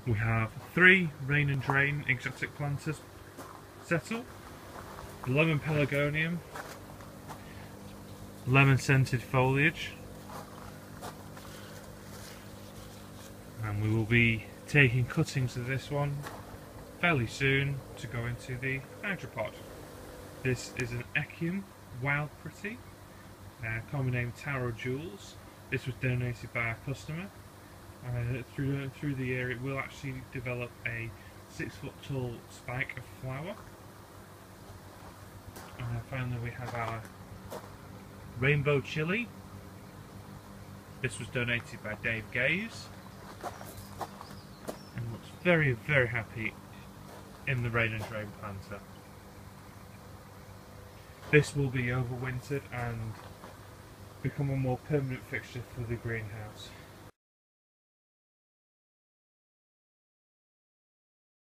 We have 3 rain and drain exotic planters settled, the Lemon Pelargonium, lemon scented foliage, and we will be taking cuttings of this one fairly soon to go into the Hydropod. This is an Echium wildpretii, common name Taro Jewels. This was donated by a customer. Through the year it will actually develop a 6 foot tall spike of flower. And finally we have our rainbow chili. This was donated by Dave Gaze and looks very, very happy in the rain and drain planter. This will be overwintered and become a more permanent fixture for the greenhouse.